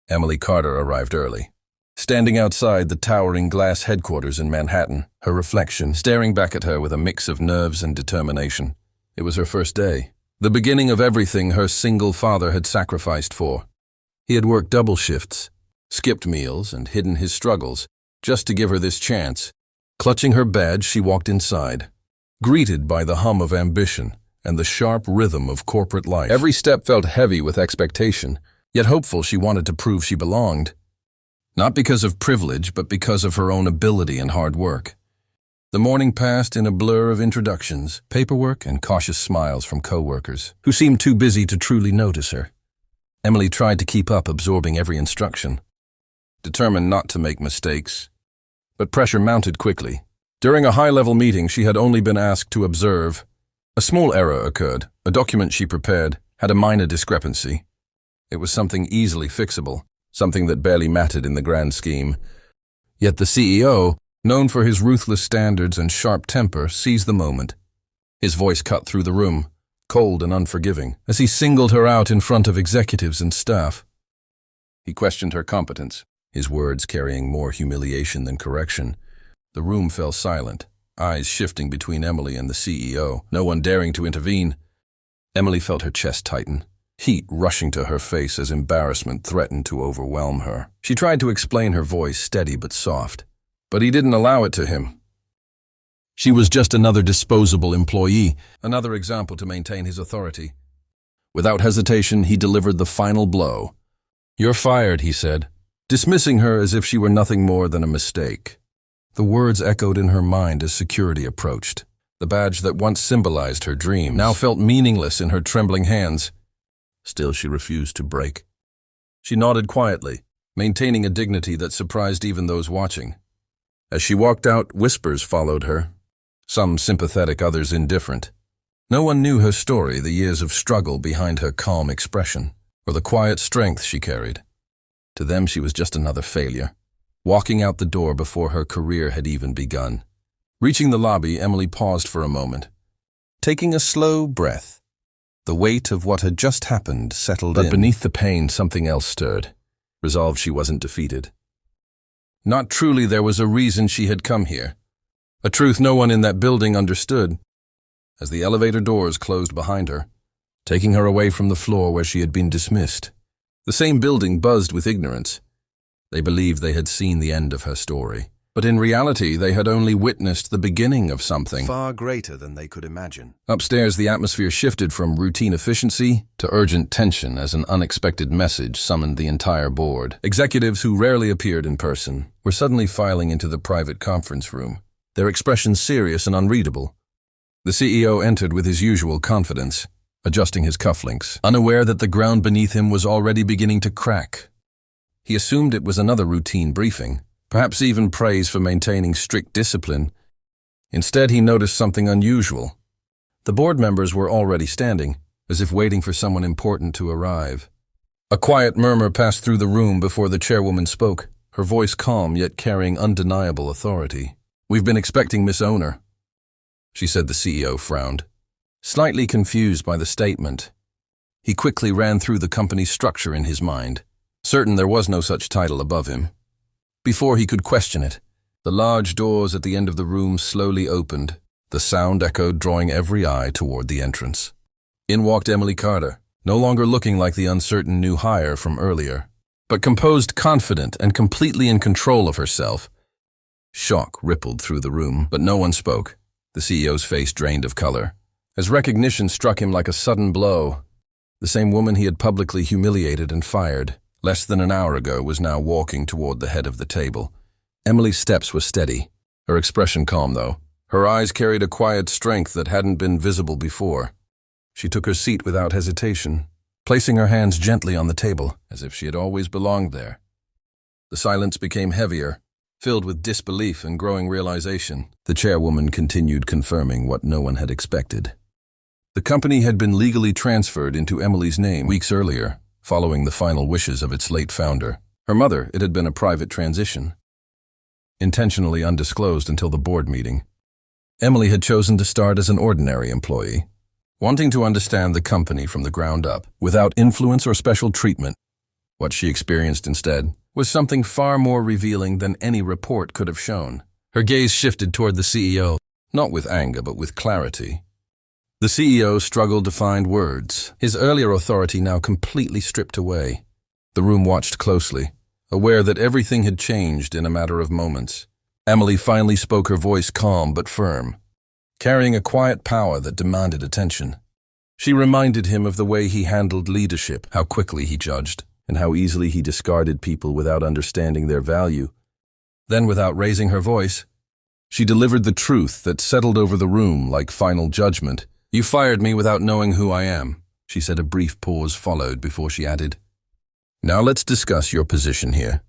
Emily Carter arrived early. Standing outside the towering glass headquarters in Manhattan, her reflection staring back at her with a mix of nerves and determination. It was her first day, the beginning of everything her single father had sacrificed for. He had worked double shifts, skipped meals, and hidden his struggles, just to give her this chance. Clutching her badge, she walked inside, greeted by the hum of ambition and the sharp rhythm of corporate life. Every step felt heavy with expectation, yet hopeful. She wanted to prove she belonged. Not because of privilege, but because of her own ability and hard work. The morning passed in a blur of introductions, paperwork, and cautious smiles from co-workers, who seemed too busy to truly notice her. Emily tried to keep up, absorbing every instruction, determined not to make mistakes. But pressure mounted quickly. During a high-level meeting, she had only been asked to observe. A small error occurred. A document she prepared had a minor discrepancy. It was something easily fixable, something that barely mattered in the grand scheme. Yet the CEO, known for his ruthless standards and sharp temper, seized the moment. His voice cut through the room, cold and unforgiving, as he singled her out in front of executives and staff. He questioned her competence, his words carrying more humiliation than correction. The room fell silent, eyes shifting between Emily and the CEO, no one daring to intervene. Emily felt her chest tighten, heat rushing to her face as embarrassment threatened to overwhelm her. She tried to explain, her voice steady but soft, but he didn't allow it to him. She was just another disposable employee, another example to maintain his authority. Without hesitation, he delivered the final blow. "You're fired," he said, dismissing her as if she were nothing more than a mistake. The words echoed in her mind as security approached. The badge that once symbolized her dreams now felt meaningless in her trembling hands. Still, she refused to break. She nodded quietly, maintaining a dignity that surprised even those watching. As she walked out, whispers followed her, some sympathetic, others indifferent. No one knew her story, the years of struggle behind her calm expression, or the quiet strength she carried. To them, she was just another failure, walking out the door before her career had even begun. Reaching the lobby, Emily paused for a moment, taking a slow breath. The weight of what had just happened settled in. But beneath the pain, something else stirred, resolved she wasn't defeated. Not truly, there was a reason she had come here, a truth no one in that building understood. As the elevator doors closed behind her, taking her away from the floor where she had been dismissed, the same building buzzed with ignorance. They believed they had seen the end of her story, but in reality they had only witnessed the beginning of something far greater than they could imagine. Upstairs, the atmosphere shifted from routine efficiency to urgent tension as an unexpected message summoned the entire board. Executives who rarely appeared in person were suddenly filing into the private conference room, their expressions serious and unreadable. The CEO entered with his usual confidence, adjusting his cufflinks, unaware that the ground beneath him was already beginning to crack. He assumed it was another routine briefing, perhaps even praise for maintaining strict discipline. Instead, he noticed something unusual. The board members were already standing, as if waiting for someone important to arrive. A quiet murmur passed through the room before the chairwoman spoke, her voice calm yet carrying undeniable authority. "We've been expecting Miss Owner," she said. The CEO frowned, slightly confused by the statement. He quickly ran through the company's structure in his mind, certain there was no such title above him. Before he could question it, the large doors at the end of the room slowly opened, the sound echoed, drawing every eye toward the entrance. In walked Emily Carter, no longer looking like the uncertain new hire from earlier, but composed, confident, and completely in control of herself. Shock rippled through the room, but no one spoke. The CEO's face drained of color, as recognition struck him like a sudden blow. The same woman he had publicly humiliated and fired less than an hour ago was now walking toward the head of the table. Emily's steps were steady, her expression calm though. Her eyes carried a quiet strength that hadn't been visible before. She took her seat without hesitation, placing her hands gently on the table, as if she had always belonged there. The silence became heavier, filled with disbelief and growing realization. The chairwoman continued, confirming what no one had expected. The company had been legally transferred into Emily's name weeks earlier, following the final wishes of its late founder. Her mother, it had been a private transition, intentionally undisclosed until the board meeting. Emily had chosen to start as an ordinary employee, wanting to understand the company from the ground up, without influence or special treatment. What she experienced instead was something far more revealing than any report could have shown. Her gaze shifted toward the CEO, not with anger but with clarity. The CEO struggled to find words, his earlier authority now completely stripped away. The room watched closely, aware that everything had changed in a matter of moments. Emily finally spoke, her voice calm but firm, carrying a quiet power that demanded attention. She reminded him of the way he handled leadership, how quickly he judged, and how easily he discarded people without understanding their value. Then, without raising her voice, she delivered the truth that settled over the room like final judgment. "You fired me without knowing who I am," she said. A brief pause followed before she added, "Now let's discuss your position here.